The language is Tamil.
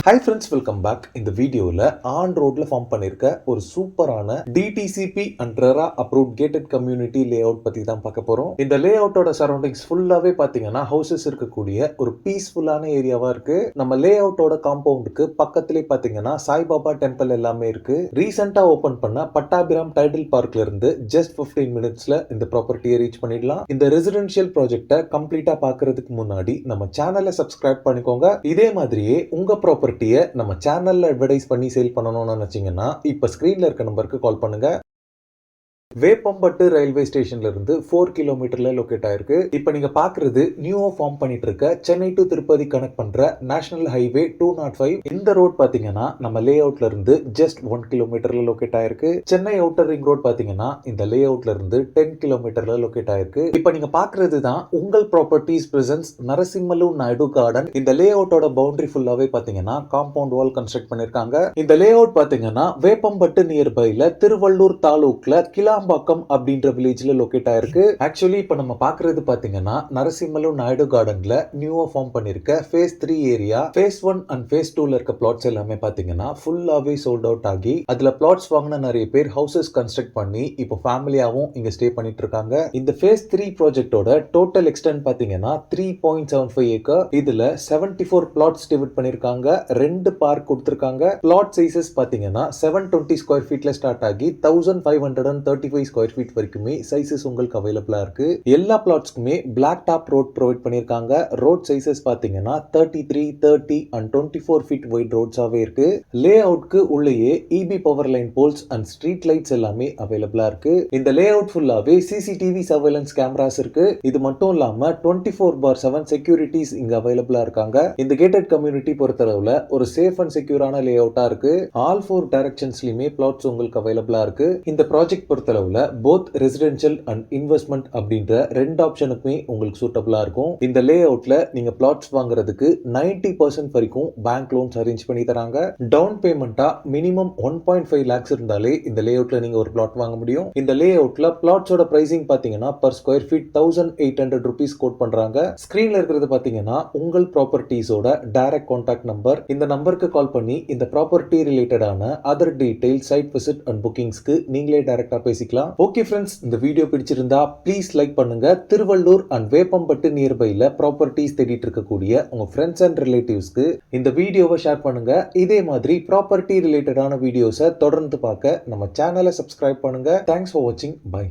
Hi friends, welcome back. இந்த வீடியோல ஆன் ரோட்ல ஃபார்ம் பண்ணிருக்க ஒரு சூப்பரான DTCP and RERA approved gated community layout பத்தி தான் பார்க்க போறோம். இந்த லேஅவுட்டோட சரௌண்டிங்ஸ் ஃபுல்லாவே பாத்தீங்கன்னா ஹவுசஸ் இருக்கக்கூடிய ஒரு பீஸ்ஃபுல்லான ஏரியாவா இருக்கு. நம்ம லேஅவுட்டோட காம்பவுண்டுக்கு பக்கத்திலே பாத்தீங்கன்னா சாய்பாபா டெம்பிள் எல்லாமே இருக்கு. ரீசெண்டா ஓபன் பண்ண பட்டாபிராம் டைடல் பார்க்ல இருந்து ஜஸ்ட் 15 மினிட்ஸ்ல இந்த ப்ராப்பர்ட்டியை ரீச் பண்ணிடலாம். இந்த ரெசிடென்ஷியல் ப்ராஜெக்ட்டை கம்ப்ளீட்டா பாக்குறதுக்கு முன்னாடி நம்ம சேனலை சப்ஸ்கிரைப் பண்ணிக்கோங்க. இதே மாதிரியே உங்க ப்ராப்பர்ட்டியை நம்ம சேனல்ல அட்வர்டைஸ் பண்ணி சேல் பண்ணணும்னு நினைச்சீங்கன்னா இப்ப ஸ்கிரீன்ல இருக்க நம்பருக்கு கால் பண்ணுங்க. வேப்பம்பட்டு ரயில்வே ஸ்டேஷன்ல இருந்து 4 கிலோமீட்டர்ல லொகேட் ஆயிருக்கு. இப்ப நீங்க பாக்குறது நியூவா ஃபார்ம் பண்ணிட்டு இருக்க சென்னை டு திருப்பதி கனெக்ட் பண்ற நேஷனல் ஹைவே 205. இந்த ரோட் பாத்தீங்கன்னா நம்ம லே அவுட்ல இருந்து ஜஸ்ட் 1 கிலோமீட்டர்ல லொகேட் ஆயிருக்கு. சென்னை அவுட்டர் ரிங் ரோட் பாத்தீங்கன்னா இந்த லே அவுட்ல இருந்து 10 கிலோமீட்டர்ல லொகேட் ஆயிருக்கு. இப்ப நீங்க பாக்குறது தான் உங்கள் properties presents Narasimhalu Naidu garden. இந்த லே அவுட்டோட பவுண்டரி ஃபுல்லாவே பாத்தீங்கன்னா காம்பவுண்ட் வால் கன்ஸ்ட்ரக்ட் பண்ணிருக்காங்க. இந்த லே அவுட் பாத்தீங்கன்னா வேப்பம்பட்டு நியர்பைல திருவள்ளூர் தாலுக்ல கிளாம்பாக்கம் அப்படின்ற வில்லேஜ்ல லொகேட் ஆயிருக்கு. ஆக்சுவலி இப்ப நம்ம பாக்குறது பாத்தீங்கன்னா நரசிம்மலு நாயுடு கார்டன்ல நியூவா ஃபார்ம் பண்ணிருக்க ஃபேஸ் 3 ஏரியா. ஃபேஸ் 1 அண்ட் ஃபேஸ் 2ல இருக்க பிளாட்ஸ் எல்லாமே பாத்தீங்கன்னா ஃபுல்லாவே சோல்ட் அவுட் ஆகி அதுல பிளாட்ஸ் வாங்கின நிறைய பேர் ஹவுசஸ் கன்ஸ்ட்ரக்ட் பண்ணி இப்போ ஃபேமிலியாவும் இங்க ஸ்டே பண்ணிட்டு இருக்காங்க. இந்த ஃபேஸ் 3 ப்ராஜெக்டோட டோட்டல் எக்ஸ்டென்ட் பாத்தீங்கன்னா 3.75 ஏக்கர். இதுல 74 பிளாட்ஸ் டிவைட் பண்ணிருக்காங்க. 2 பார்க் கொடுத்திருக்காங்க. பிளாட் சைஸஸ் பாத்தீங்கன்னா 720 ஸ்கொயர் ஃபீட்ல ஸ்டார்ட் ஆகி 1535 ஸ்கொயர் ஃபீட் வரைக்குமே சைஸஸ் உங்களுக்கு அவைலபிளா இருக்கு. எல்லா பிளாட்ஸ்க்குமே பிளாக் டாப் ரோட் ப்ரொவைட் பண்ணிருக்காங்க. ரோட் சைஸஸ் பாத்தீங்கன்னா 33, 30 அண்ட் 24 ஃபீட் வைட் ரோட்ஸாவே இருக்கு. லே அவுட்க்கு உள்ளேயே EB power line poles and street lights எல்லாமே அவைலபிளா இருக்கு. இந்த லே அவுட் ஃபுல்லாவே சிசிடிவி சர்வேலன்ஸ் கேமராஸ் இருக்கு. இது மட்டும் இல்லாம 24/7 செக்யூரிட்டிஸ் இங்க அவைலபிளா இருக்காங்க. இந்த கேட்டட் கம்யூனிட்டி பொறுத்தளவுல ஒரு சேஃப் அண்ட் செக்யூரான லே அவுட்டா இருக்கு. ஆல் 4 டைரக்ஷன்ஸ்லயுமே பிளாட்ஸ் உங்களுக்கு அவைலபிளா இருக்கு. இந்த ப்ராஜெக்ட் பொறுத்தளவுல போத் ரெசிடென்ஷியல் அண்ட் இன்வெஸ்ட்மெண்ட் அப்படின்ற ரெண்டு ஆப்ஷனுக்குமே உங்களுக்கு சூட்டபிளா இருக்கும். இந்த லே அவுட்ல நீங்க பிளாட்ஸ் வாங்குறதுக்கு 90% வரைக்கும் பேங்க் லோன்ஸ் அரேஞ்ச் பண்ணி தராங்க. டவுன் பேமெண்டா மினிமம் 1.5 lakhs இருந்தாலே இந்த லே அவுட்ல நீங்க ஒரு பிளாட் வாங்க முடியும். இந்த லே அவுட்ல பிளாட்ஸோட பிரைசிங் பாத்தீங்கன்னா per square feet 1800 rupees quote பண்றாங்க. ஸ்கிரீன்ல இருக்கிறது பாத்தீங்கன்னா உங்கள் ப்ராப்பர்ட்டிஸோட டைரக்ட் கான்டாக்ட் நம்பர். இந்த நம்பருக்கு கால் பண்ணி இந்த ப்ராப்பர்ட்டி ரிலேட்டடான other detail site visit and புக்கிங்ஸ்க்கு நீங்களே டைரக்டா பேசிக்கலாம். ஓகே ஃப்ரெண்ட்ஸ், இந்த வீடியோ பிடிச்சிருந்தா ப்ளீஸ் லைக் பண்ணுங்க. திருவள்ளூர் அண்ட் வேப்பம்பட்டு நியர்பைல ப்ராப்பர்ட்டிஸ் தேடிட்டு இருக்கக்கூடிய உங்க ஃப்ரெண்ட்ஸ் அண்ட் ரிலேட்டிவ்ஸ்க்கு இந்த வீடியோவை ஷேர் பண்ணுங்க. இதே மாதிரி ப்ராப்பர்ட்டி ரிலேட்டடான வீடியோஸை தொடர்ந்து பார்க்க நம்ம சேனலை சப்ஸ்கிரைப் பண்ணுங்க. தேங்க்ஸ் ஃபார் வாட்சிங். பை.